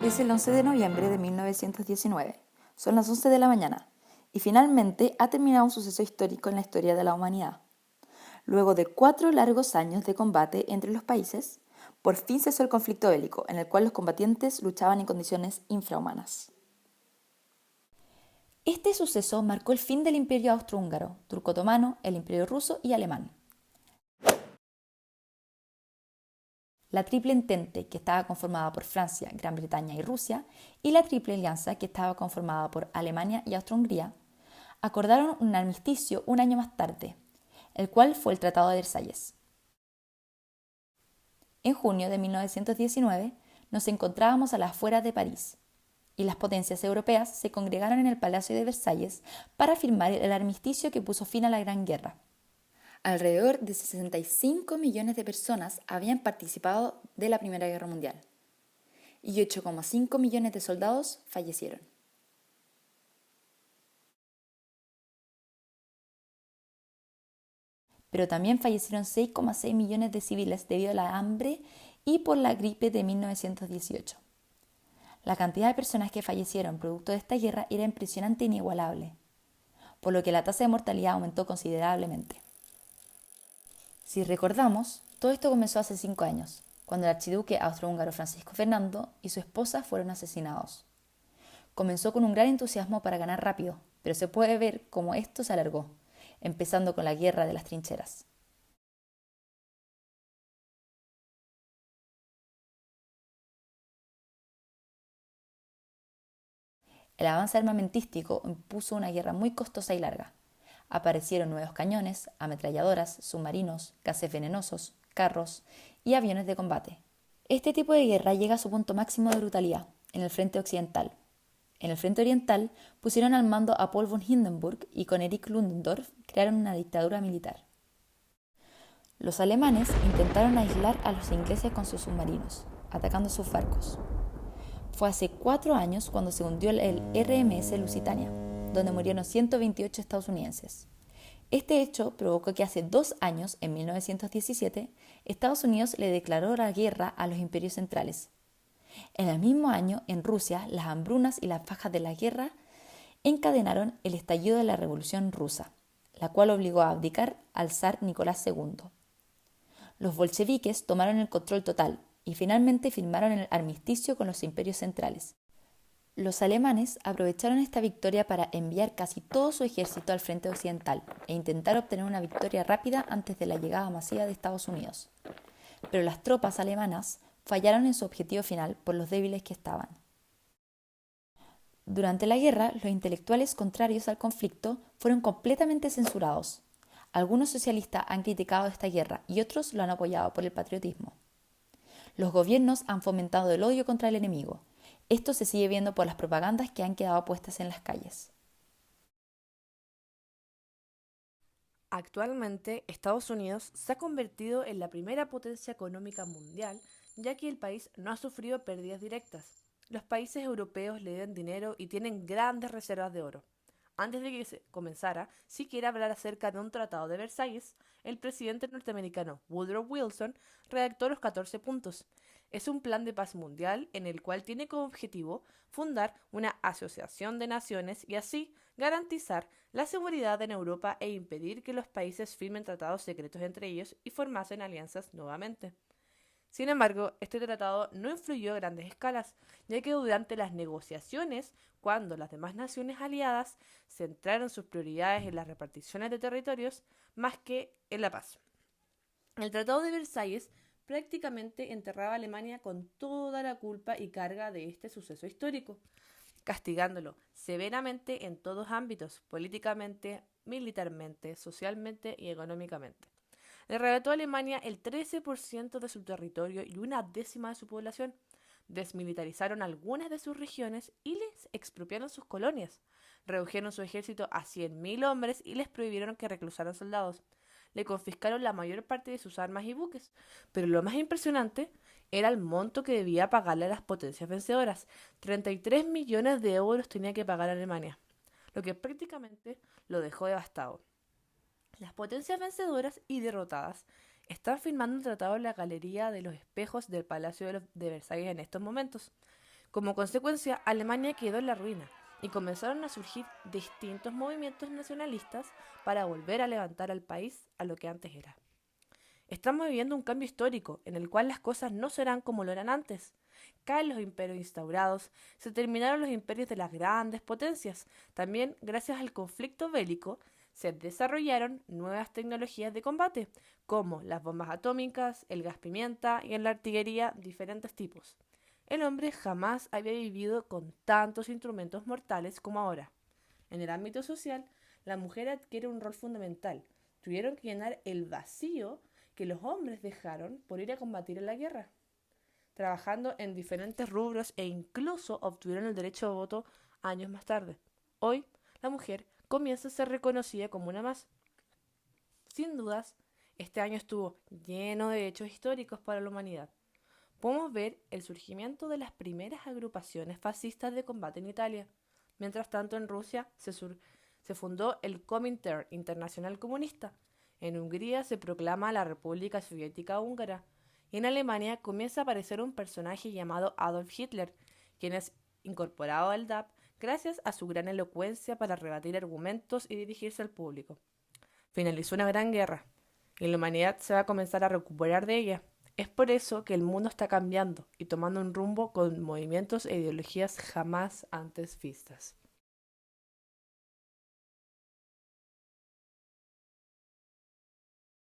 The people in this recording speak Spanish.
Es el 11 de noviembre de 1919. Son las 11 de la mañana y finalmente ha terminado un suceso histórico en la historia de la humanidad. Luego de 4 largos años de combate entre los países, por fin cesó el conflicto bélico en el cual los combatientes luchaban en condiciones infrahumanas. Este suceso marcó el fin del Imperio Austrohúngaro, Turco-Otomano, el Imperio Ruso y Alemán. La Triple Entente, que estaba conformada por Francia, Gran Bretaña y Rusia, y la Triple Alianza, que estaba conformada por Alemania y Austria-Hungría, acordaron un armisticio un año más tarde, el cual fue el Tratado de Versalles. En junio de 1919 nos encontrábamos a las afueras de París, y las potencias europeas se congregaron en el Palacio de Versalles para firmar el armisticio que puso fin a la Gran Guerra. Alrededor de 65 millones de personas habían participado de la Primera Guerra Mundial y 8,5 millones de soldados fallecieron. Pero también fallecieron 6,6 millones de civiles debido a la hambre y por la gripe de 1918. La cantidad de personas que fallecieron producto de esta guerra era impresionante e inigualable, por lo que la tasa de mortalidad aumentó considerablemente. Si recordamos, todo esto comenzó hace 5 años, cuando el archiduque austrohúngaro Francisco Fernando y su esposa fueron asesinados. Comenzó con un gran entusiasmo para ganar rápido, pero se puede ver cómo esto se alargó, empezando con la Guerra de las Trincheras. El avance armamentístico impuso una guerra muy costosa y larga. Aparecieron nuevos cañones, ametralladoras, submarinos, gases venenosos, carros y aviones de combate. Este tipo de guerra llega a su punto máximo de brutalidad en el frente occidental. En el frente oriental pusieron al mando a Paul von Hindenburg y con Erich Ludendorff crearon una dictadura militar. Los alemanes intentaron aislar a los ingleses con sus submarinos, atacando sus barcos. Fue hace 4 años cuando se hundió el RMS Lusitania, donde murieron 128 estadounidenses. Este hecho provocó que hace 2 años, en 1917, Estados Unidos le declaró la guerra a los imperios centrales. En el mismo año, en Rusia, las hambrunas y las fajas de la guerra encadenaron el estallido de la Revolución Rusa, la cual obligó a abdicar al zar Nicolás II. Los bolcheviques tomaron el control total y finalmente firmaron el armisticio con los imperios centrales. Los alemanes aprovecharon esta victoria para enviar casi todo su ejército al frente occidental e intentar obtener una victoria rápida antes de la llegada masiva de Estados Unidos. Pero las tropas alemanas fallaron en su objetivo final por los débiles que estaban. Durante la guerra, los intelectuales contrarios al conflicto fueron completamente censurados. Algunos socialistas han criticado esta guerra y otros lo han apoyado por el patriotismo. Los gobiernos han fomentado el odio contra el enemigo. Esto se sigue viendo por las propagandas que han quedado puestas en las calles. Actualmente, Estados Unidos se ha convertido en la primera potencia económica mundial, ya que el país no ha sufrido pérdidas directas. Los países europeos le deben dinero y tienen grandes reservas de oro. Antes de que se comenzara, si quiere hablar acerca de un tratado de Versalles, el presidente norteamericano Woodrow Wilson redactó los 14 puntos. Es un plan de paz mundial en el cual tiene como objetivo fundar una asociación de naciones y así garantizar la seguridad en Europa e impedir que los países firmen tratados secretos entre ellos y formasen alianzas nuevamente. Sin embargo, este tratado no influyó a grandes escalas, ya que durante las negociaciones, cuando las demás naciones aliadas centraron sus prioridades en las reparticiones de territorios más que en la paz. El Tratado de Versalles prácticamente enterraba a Alemania con toda la culpa y carga de este suceso histórico, castigándolo severamente en todos ámbitos, políticamente, militarmente, socialmente y económicamente. Le arrebató a Alemania el 13% de su territorio y una décima de su población. Desmilitarizaron algunas de sus regiones y les expropiaron sus colonias. Redujeron su ejército a 100.000 hombres y les prohibieron que reclusaran soldados. Le confiscaron la mayor parte de sus armas y buques. Pero lo más impresionante era el monto que debía pagarle a las potencias vencedoras. 33 millones de euros tenía que pagar a Alemania, lo que prácticamente lo dejó devastado. Las potencias vencedoras y derrotadas están firmando un tratado en la Galería de los Espejos del Palacio de Versalles en estos momentos. Como consecuencia, Alemania quedó en la ruina y comenzaron a surgir distintos movimientos nacionalistas para volver a levantar al país a lo que antes era. Estamos viviendo un cambio histórico en el cual las cosas no serán como lo eran antes. Caen los imperios instaurados, se terminaron los imperios de las grandes potencias. También, gracias al conflicto bélico, se desarrollaron nuevas tecnologías de combate, como las bombas atómicas, el gas pimienta y en la artillería diferentes tipos. El hombre jamás había vivido con tantos instrumentos mortales como ahora. En el ámbito social, la mujer adquiere un rol fundamental. Tuvieron que llenar el vacío que los hombres dejaron por ir a combatir en la guerra, trabajando en diferentes rubros e incluso obtuvieron el derecho de voto años más tarde. Hoy, la mujer comienza a ser reconocida como una más. Sin dudas, este año estuvo lleno de hechos históricos para la humanidad. Podemos ver el surgimiento de las primeras agrupaciones fascistas de combate en Italia. Mientras tanto, en Rusia se fundó el Comintern Internacional Comunista. En Hungría se proclama la República Soviética Húngara. Y en Alemania comienza a aparecer un personaje llamado Adolf Hitler, quien es incorporado al DAP gracias a su gran elocuencia para rebatir argumentos y dirigirse al público. Finalizó una gran guerra y la humanidad se va a comenzar a recuperar de ella. Es por eso que el mundo está cambiando y tomando un rumbo con movimientos e ideologías jamás antes vistas.